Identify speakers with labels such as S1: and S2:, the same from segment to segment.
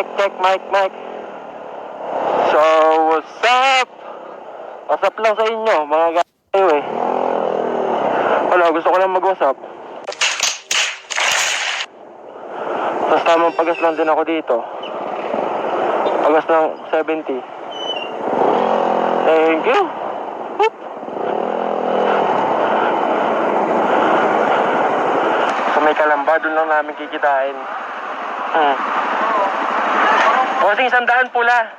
S1: Check, check, mic, mic. So, what's up? What's up lang sa inyo, mga kayo eh. Wala, gusto ko lang mag-what's up. Tapos tamang pagas lang din ako dito. Pagas ng 70. Thank you. Whoop. So may kalamba, doon lang namin kikitain. O, sige, 100 pula.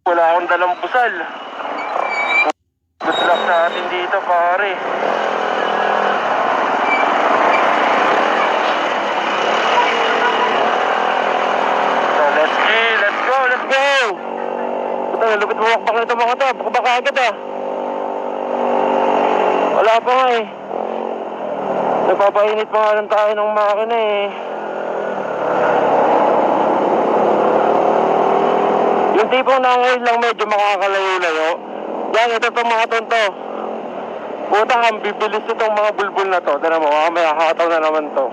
S1: Wala akong dalang busal. Good luck sa atin dito, pare. So, let's go, let's go. Puta, lupit mo makpak nito mga to. Baka agad ah. Wala pa nga eh. Nagpapainit pa nga lang tayo ng makina eh. Yung tipong na ngayon lang medyo makakalayo-layo. Yan, ito itong mga tonto. Puta, ang bibilis itong mga bulbul na to. Tara mo, may hataw na naman to.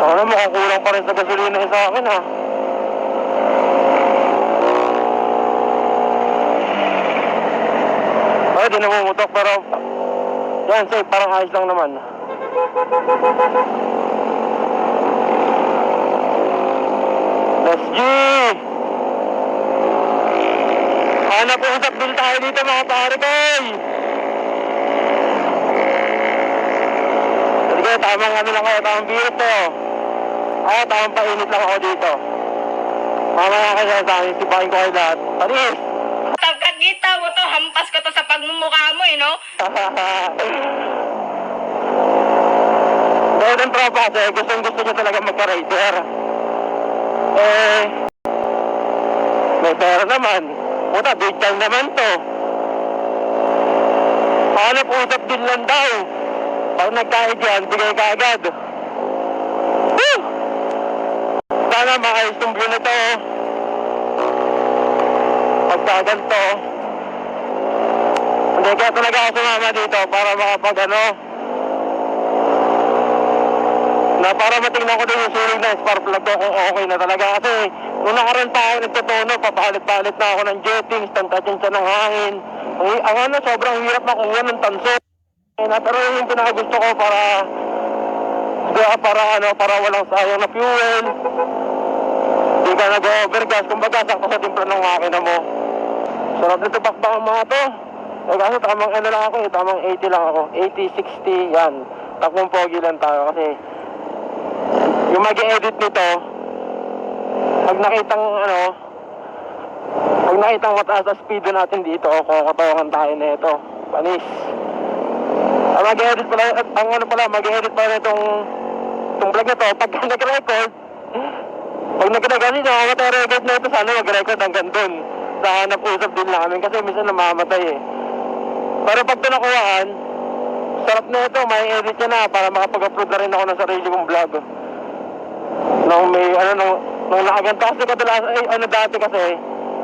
S1: Ako na, mukhang kulang pa rin sa gasolina sa akin ha. Ay, di namumutok pero yan, safe, parang ayos lang naman. Let's go! Hanap po usap din tayo dito mga pare ko! Sige, tamang ano lang ako, tamang birit to. Ako, tamang painit lang ako dito. Mamaya kasi sa akin, sipahin ko kayo lahat. Paris!
S2: Kita mo to, hampas ko to sa pagmumukha mo eh, no?
S1: Dahil ng tropa kasi gusto niya talaga magka-rider. Eh, may pera naman. Puta, big time naman to. Hanap usap din lang daw. Pag nagkahit yan, bigay ka agad. Woo! Sana maayos tong view na to. Pagkaganto. Hindi kaya talaga ako sumama dito para makapag ano. Na para matingnan ko din yung suling na spark plug ko kung okay na talaga. Kasi nung nakaraan pa ako nagtutono, papalit-palit na ako ng jettings, tantatsin siya ng hangin. Ang ano, sobrang hirap makuha ng tanso. Pero yung pinakagusto ko para walang sayang na fuel. Hindi ka nag-overgas, kumbaga sakto sa timpla ng makina mo. Sarap nito bakbak ang mga to. Eh kasi tamang ano lang ako eh, tamang 80 lang ako. 80, 60, yan. Takbong pogi lang tayo kasi yung mag-edit nito, pag nakitang mataas na speed natin dito, kukatawakan tayo na ito. Panis. Ang mag-edit pala, mag-edit pala itong vlog na to, pag nag-record, pag nag-record nito, matarecord na ito, sana mag-record hanggang dun. Sa hanap-usap din namin kasi minsan namamatay eh. Pero pag ito nakuhaan, sarap na ito, may edit niya na para makapag-upload na rin ako ng sarili kong vlog. Nung nakaganto kasi kadalas, dati kasi,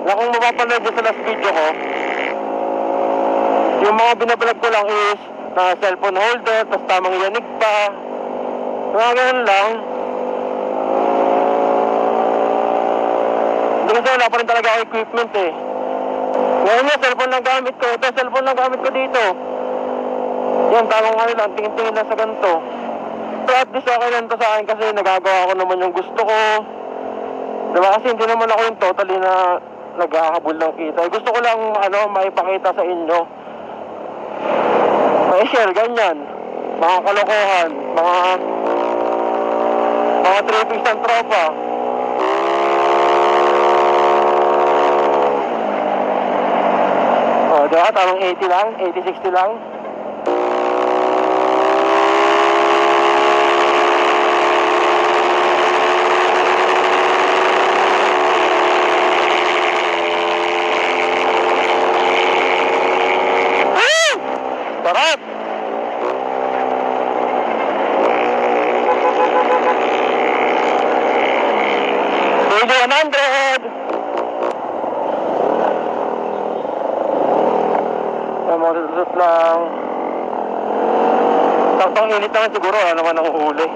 S1: na kung mapapanood sa last video ko, yung mga binablog ko lang is, na cellphone holder, tapos tamang yanig pa, mga ganun lang. Hindi kasi wala pa rin talaga ako equipment eh. Ngayon nga, cellphone lang gamit ko. Ito, cellphone lang gamit ko dito. Yan, tamang ano lang, tingin-tingin lang sa ganito. So at least okay lang to sa akin kasi nagagawa ko naman yung gusto ko. Diba kasi hindi naman ako yung totally na naghahabol ng kita. Gusto ko lang maipakita sa inyo. May share, ganyan. Mga kalokohan, mga trippings ng tropa. O, diba? Tamang 80 lang, 80-60 lang. Sarap! 100! Masusot lang. Saktong init naman siguro, naman ang huli.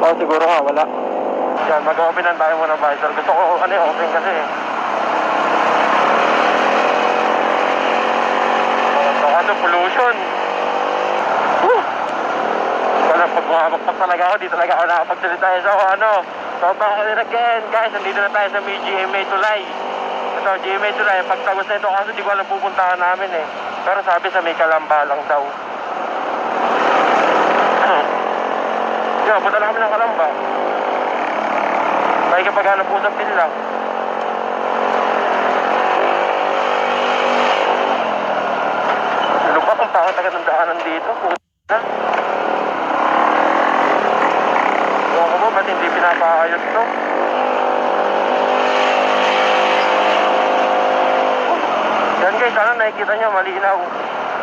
S1: O siguro nga, wala. Yan, mag-openan tayo muna visor. Gusto ko open kasi. Ano, pollution. Wala, pag bumabakpak talaga ako, di talaga ako nakapagsalita. So back again, guys, nandito na tayo sa may GMA Tulay. Ito, GMA Tulay, pagtagos na ito kasi di ko alam pupuntahan namin eh. Pero sabi sa may Kalamba lang daw. Yan, punta lang kami ng Kalamba. May kapaghanap usap din lang. Ano ba kung bakit agad ng daanan dito? Puta. Ewan ko ba, ba't hindi pinapaayos to? Yan guys, sana nakikita nyo, malinaw.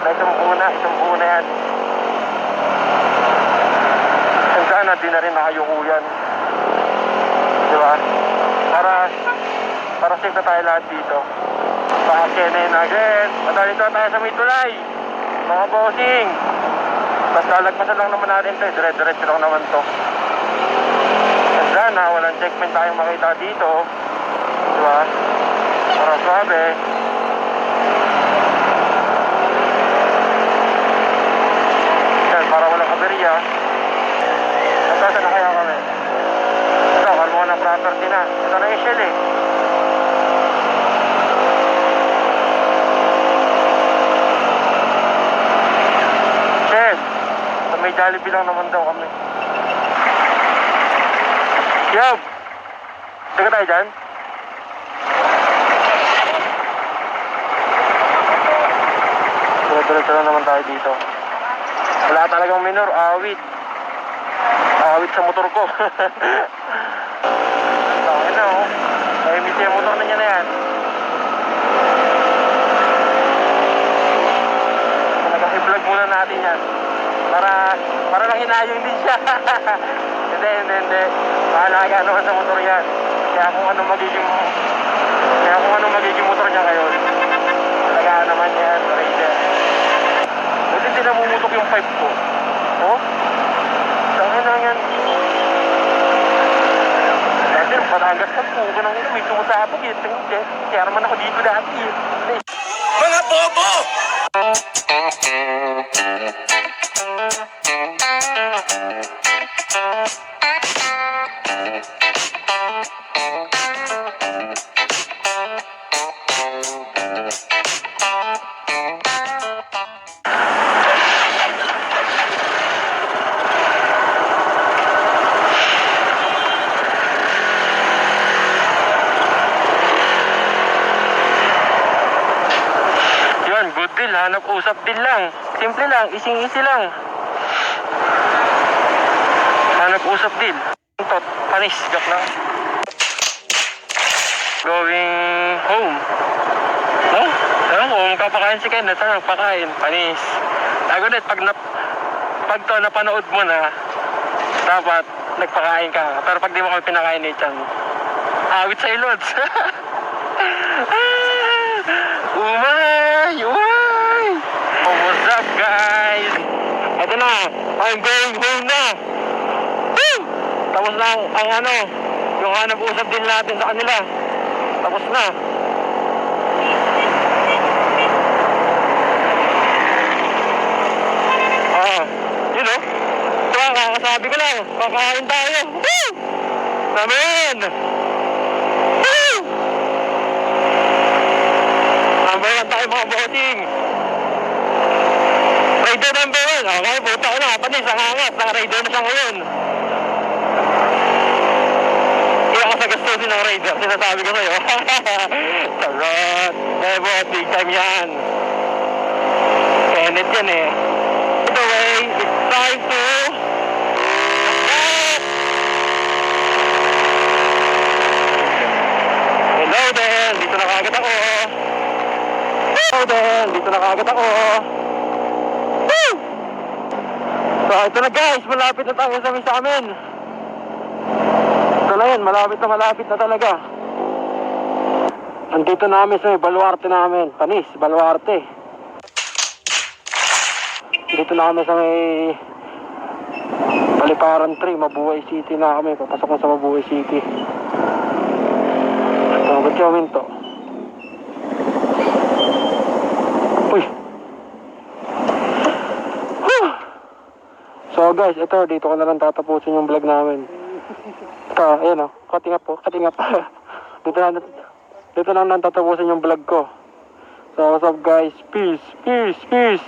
S1: Na isang buo na yan. And sana di na rin nakayukuyan. Diba? Para safe na tayo lahat dito. Paakyanin again. Madalito tayo sa may tulay. Mga bossing. Tapos lalagpasan lang naman natin ito. Dire-diretso lang naman to. And sana walang checkpoint tayong makita dito. Diba? Para swabe. Yan, para walang kaberya. Nagkasa na kaya kami. Ito, kalmo na property na. Ito na yung shell eh. Shell. Sa may Jollibee lang naman daw kami. Yob! Sige tayo dyan. Diretso lang naman tayo dito. Wala talagang minor, awit. Awit sa motor ko. Bakit na oh. Nahimit yung motor na niya na yan. Nag-i-vlog muna natin yan. Para lang hinayong din siya. Hindi. Mahalaga naman sa motor yan. Kaya kung ano magiging motor niya ngayon. Talagaan naman yan, Raider. Buti hindi namumutok yung pipe ko. Oh? Saan na yan? Dati, panagas ka po. Ganang ito, may sumusapag eh. Kaya naman ako dito dati eh.
S3: Mga bobo!
S1: Good deal, hanap usap din lang. Simple lang, ising-isi lang. Hanap usap din. Tot, panis, joke lang. Going home. No? Alam ko, magpapakain si Kenneth, saan nagpakain? Panis. Agunet, pag to napanood mo na, dapat nagpakain ka. Pero pag di mo kami pinakain ni Chan, awit sa ilods. Umay! Oh, what's up guys? Ito na, I'm going home na. Woo! Tapos na yung hanap usap din natin sa kanila. Tapos na. Yun o. Ito ang kakasabi ko lang, kakain tayo. Woo! Namin! Woo! Number 1 tayo mga bossing. Rider number 1. Okay, puta ko na. Panis, ang angas. Naka-rider na siya ngayon. Iyak ka sa gastusin ng rider. Sinasabi ko sa'yo. Sarot. Eh, boss, big time yan. Kenneth yan eh. Either way, it's time to... Hello there. Dito na kagad ako. Dito na kagad ako. Woo! So ito na guys, malapit na tayo sa amin. Ito na yan, malapit na talaga. Andito namin sa baluarte namin, Panis, baluarte. Dito na kami sa may Paliparan 3, Mabuhay City na kami. Papasok na sa Mabuhay City. Ito, ba't yung minto? Uy! Whew! So guys, ito, dito ko na lang tatapusin yung vlog namin. Ito, ayan o, cutting up po, cutting up. Dito na lang tatapusin yung vlog ko. So what's up guys, peace, peace, peace.